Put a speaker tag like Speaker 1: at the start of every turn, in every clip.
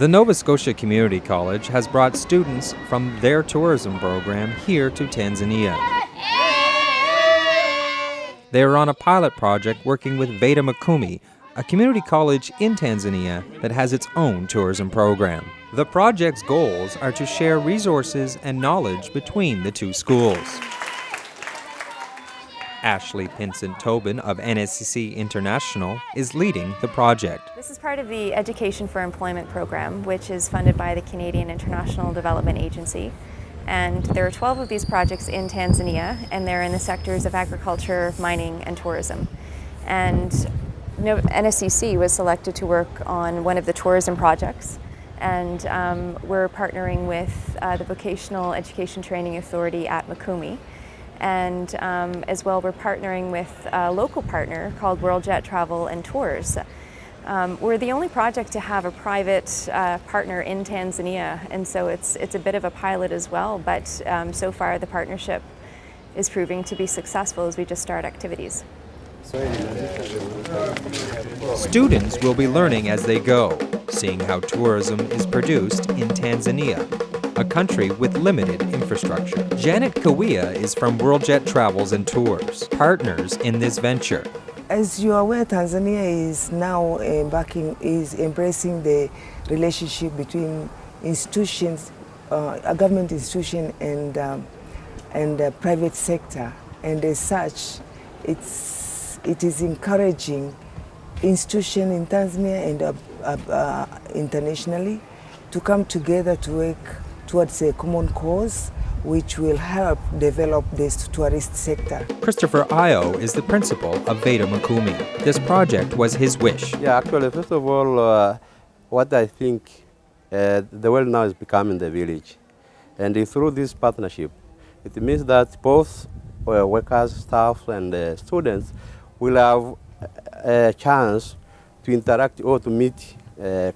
Speaker 1: The Nova Scotia Community College has brought students from their tourism program here to Tanzania. They are on a pilot project working with VETA Mikumi, a community college in Tanzania that has its own tourism program. The project's goals are to share resources and knowledge between the two schools. Ashley Pinsent-Tobin of NSCC International is leading the project.
Speaker 2: This is part of the Education for Employment program, which is funded by the Canadian International Development Agency. And there are 12 of these projects in Tanzania, and they're in the sectors of agriculture, mining, and tourism. And NSCC was selected to work on one of the tourism projects, and we're partnering with the Vocational Education Training Authority at Mikumi. And as well, we're partnering with a local partner called Worldjet Travel and Tours. We're the only project to have a private partner in Tanzania, and so it's a bit of a pilot as well, but so far the partnership is proving to be successful as we just start activities.
Speaker 1: Students will be learning as they go, seeing how tourism is produced in Tanzania, a country with limited infrastructure. Janet Kiwia is from Worldjet Travels and Tours, partners in this venture.
Speaker 3: As you are aware, Tanzania is now embracing the relationship between institutions, a government institution and the private sector, and as such, it is encouraging institutions in Tanzania and internationally to come together to work towards a common cause which will help develop this tourist sector.
Speaker 1: Christopher Io is the principal of VETA Mikumi. This project was his wish.
Speaker 4: Yeah, actually, first of all, what I think the world now is becoming the village. And through this partnership, it means that both workers, staff, and students will have a chance to interact or to meet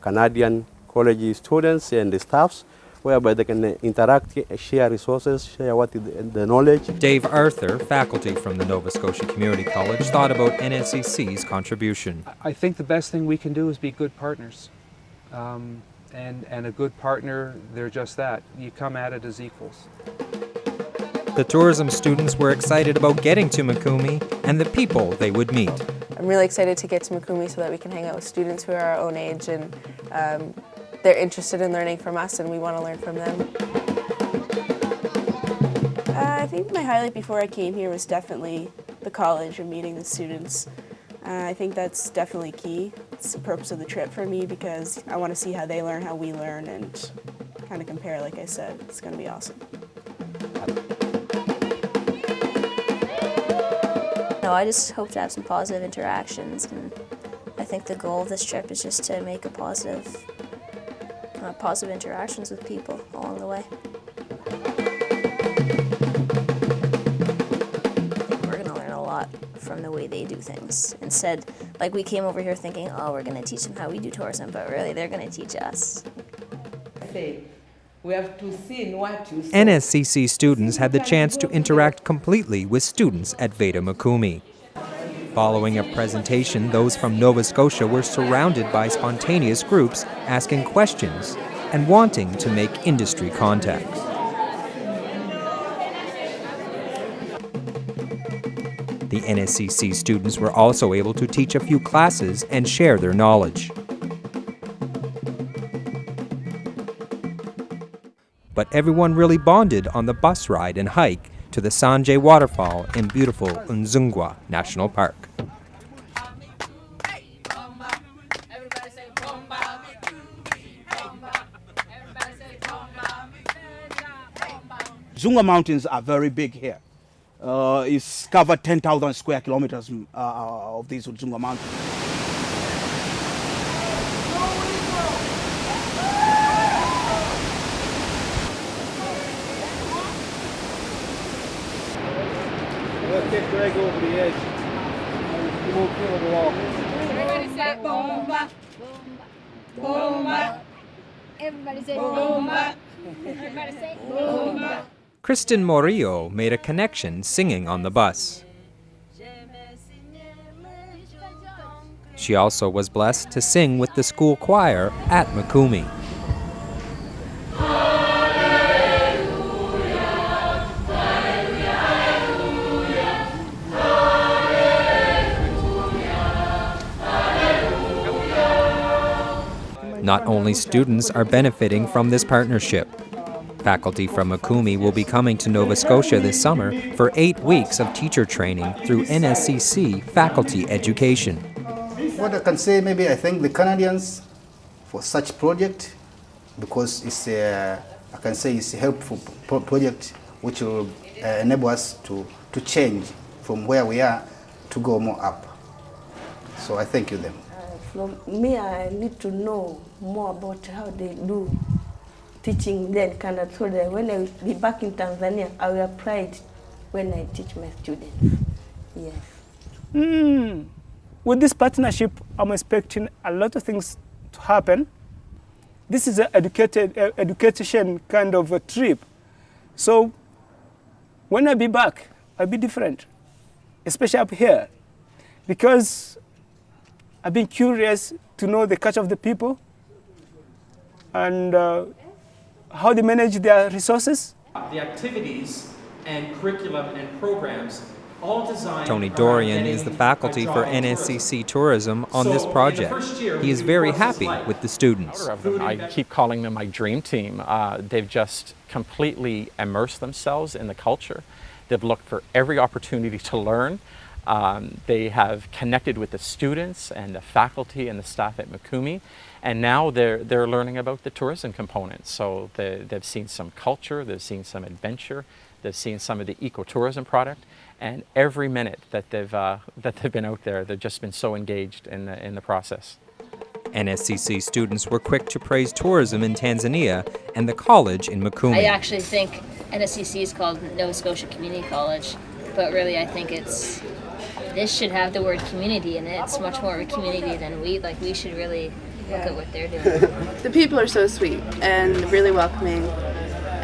Speaker 4: Canadian college students and the staffs, whereby they can interact, share resources, share what is the knowledge.
Speaker 1: Dave Arthur, faculty from the Nova Scotia Community College, thought about NSCC's contribution.
Speaker 5: I think the best thing we can do is be good partners. And a good partner, they're just that. You come at it as equals.
Speaker 1: The tourism students were excited about getting to Mikumi and the people they would meet.
Speaker 6: I'm really excited to get to Mikumi so that we can hang out with students who are our own age, and they're interested in learning from us and we want to learn from them.
Speaker 7: I think my highlight before I came here was definitely the college and meeting the students. I think that's definitely key. It's the purpose of the trip for me because I want to see how they learn, how we learn, and kind of compare, like I said. It's going to be awesome.
Speaker 8: No, I just hope to have some positive interactions, and I think the goal of this trip is just to make a positive interactions with people along the way. We're going to learn a lot from the way they do things. Instead, like we came over here thinking, oh, we're going to teach them how we do tourism, but really they're going to teach us.
Speaker 9: We have to see what you say.
Speaker 1: NSCC students had the chance to interact completely with students at VETA Mikumi. Following a presentation, those from Nova Scotia were surrounded by spontaneous groups asking questions and wanting to make industry contacts. The NSCC students were also able to teach a few classes and share their knowledge. But everyone really bonded on the bus ride and hike to the Sanje waterfall in beautiful Unzungwa National Park.
Speaker 10: Zungwa Mountains are very big here. It's covered 10,000 square kilometers of these Zungwa Mountains.
Speaker 4: Let's get Greg over the edge. He won't kill it all.
Speaker 11: Everybody say bomba. Bomba. Everybody say bomba. Everybody say bomba.
Speaker 1: Kristen Morillo made a connection singing on the bus. She also was blessed to sing with the school choir at Mikumi. Not only students are benefiting from this partnership. Faculty from Mikumi will be coming to Nova Scotia this summer for 8 weeks of teacher training through NSCC faculty education.
Speaker 12: What I can say, maybe I thank the Canadians for such project, because it's I can say it's a helpful project which will enable us to change from where we are to go more up. So I thank you them.
Speaker 13: From me, I need to know more about how they do teaching there in Canada, so that when I will be back in Tanzania, I will apply it when I teach my students. Yes.
Speaker 10: With this partnership, I'm expecting a lot of things to happen. This is an education kind of a trip. So when I be back, I'll be different, especially up here, because I've been curious to know the culture of the people and how they manage their resources.
Speaker 14: The activities and curriculum and programs all designed.
Speaker 1: Tony Dorian is the faculty for NSCC Tourism on this project. He is very happy with the students.
Speaker 15: I keep calling them my dream team. They've just completely immersed themselves in the culture. They've looked for every opportunity to learn. They have connected with the students and the faculty and the staff at Mikumi, and now they're learning about the tourism component. So they've seen some culture, they've seen some adventure, they've seen some of the ecotourism product, and every minute that they've been out there, they've just been so engaged in the process.
Speaker 1: NSCC students were quick to praise tourism in Tanzania and the college in Mikumi.
Speaker 8: I actually think NSCC is called Nova Scotia Community College, but really I think this should have the word community in it. It's much more of a community than we should really look at what they're doing.
Speaker 6: The people are so sweet and really welcoming,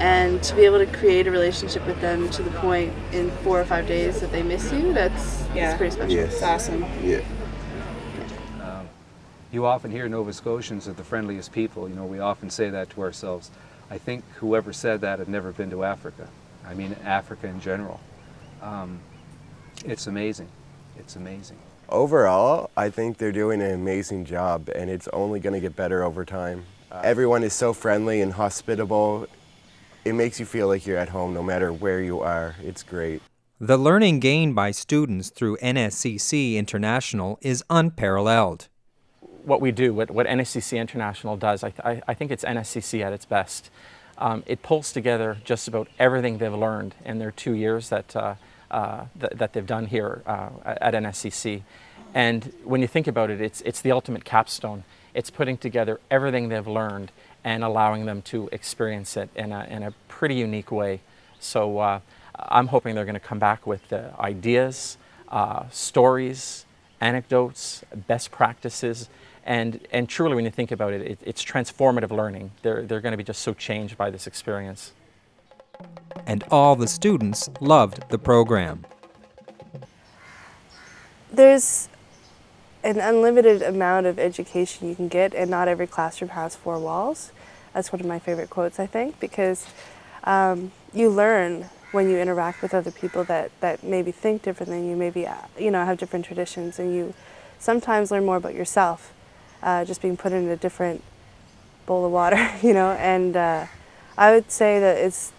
Speaker 6: and to be able to create a relationship with them to the point in 4 or 5 days that they miss you, that's pretty special.
Speaker 5: Yes.
Speaker 6: It's awesome.
Speaker 5: Yeah. You often hear Nova Scotians are the friendliest people. You know, we often say that to ourselves. I think whoever said that had never been to Africa. I mean, Africa in general. It's amazing. It's amazing.
Speaker 16: Overall, I think they're doing an amazing job, and it's only going to get better over time. Everyone is so friendly and hospitable. It makes you feel like you're at home no matter where you are. It's great.
Speaker 1: The learning gained by students through NSCC International is unparalleled.
Speaker 15: What we do, what NSCC International does, I think it's NSCC at its best. It pulls together just about everything they've learned in their 2 years that they've done here at NSCC. And when you think about it, it's the ultimate capstone. It's putting together everything they've learned and allowing them to experience it in a pretty unique way. So I'm hoping they're going to come back with ideas, stories, anecdotes, best practices, and truly when you think about it, it's transformative learning. They're going to be just so changed by this experience.
Speaker 1: And all the students loved the program.
Speaker 6: There's an unlimited amount of education you can get, and not every classroom has 4 walls. That's one of my favorite quotes, I think, because you learn when you interact with other people that maybe think different than you, maybe have different traditions, and you sometimes learn more about yourself, just being put in a different bowl of water, and I would say that it's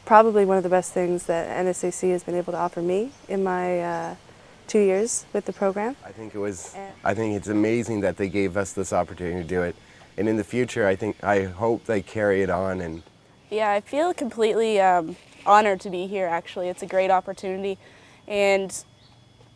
Speaker 6: probably one of the best things that NSCC has been able to offer me in my 2 years with the program.
Speaker 16: I think it's amazing that they gave us this opportunity to do it. And in the future, I hope they carry it on. And
Speaker 7: yeah, I feel completely honored to be here, actually. It's a great opportunity, and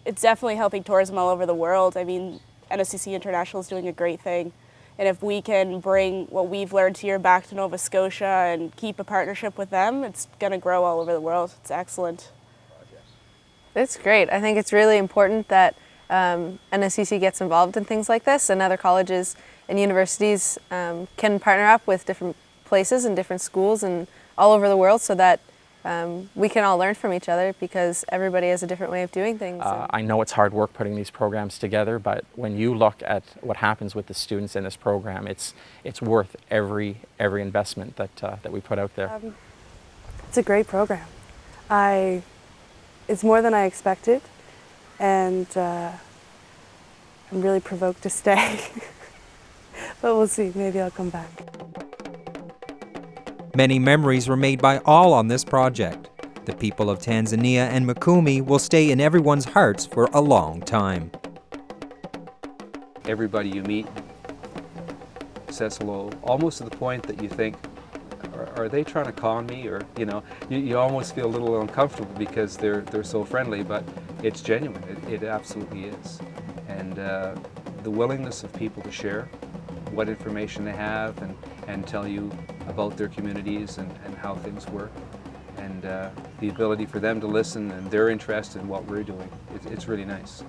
Speaker 7: it's definitely helping tourism all over the world. I mean, NSCC International is doing a great thing. And if we can bring what we've learned here back to Nova Scotia and keep a partnership with them, it's going to grow all over the world. It's excellent.
Speaker 2: It's great. I think it's really important that NSCC gets involved in things like this, and other colleges and universities can partner up with different places and different schools and all over the world, so that we can all learn from each other, because everybody has a different way of doing things.
Speaker 15: I know it's hard work putting these programs together, but when you look at what happens with the students in this program, it's worth every investment that we put out there.
Speaker 6: It's a great program. It's more than I expected, and I'm really provoked to stay. But we'll see, maybe I'll come back.
Speaker 1: Many memories were made by all on this project. The people of Tanzania and Mikumi will stay in everyone's hearts for a long time.
Speaker 5: Everybody you meet says hello, almost to the point that you think, are they trying to con me? Or, you know, you almost feel a little uncomfortable because they're so friendly, but it's genuine. It absolutely is. And the willingness of people to share what information they have and tell you about their communities and how things work, and the ability for them to listen and their interest in what we're doing. It's really nice.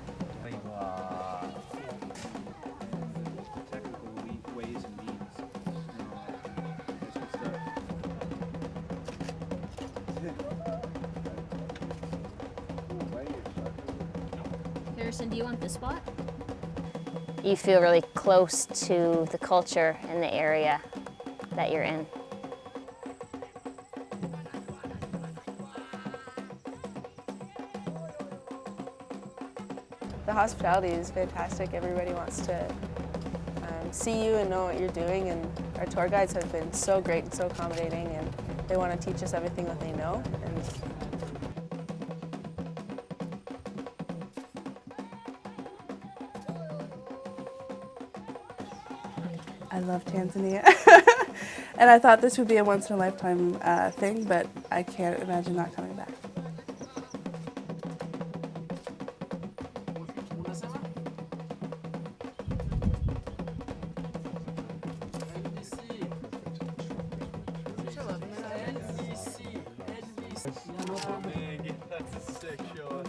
Speaker 8: Harrison, do you want this spot?
Speaker 17: You feel really close to the culture and the area that you're in.
Speaker 6: The hospitality is fantastic. Everybody wants to see you and know what you're doing, and our tour guides have been so great and so accommodating, and they want to teach us everything that they know. And I love Tanzania. And I thought this would be a once-in-a-lifetime thing, but I can't imagine not coming back.
Speaker 18: That's a sick shot.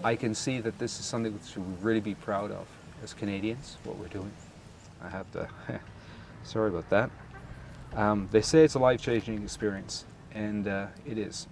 Speaker 5: I can see that this is something that we should really be proud of as Canadians, what we're doing. I have to, sorry about that. They say it's a life-changing experience, and it is.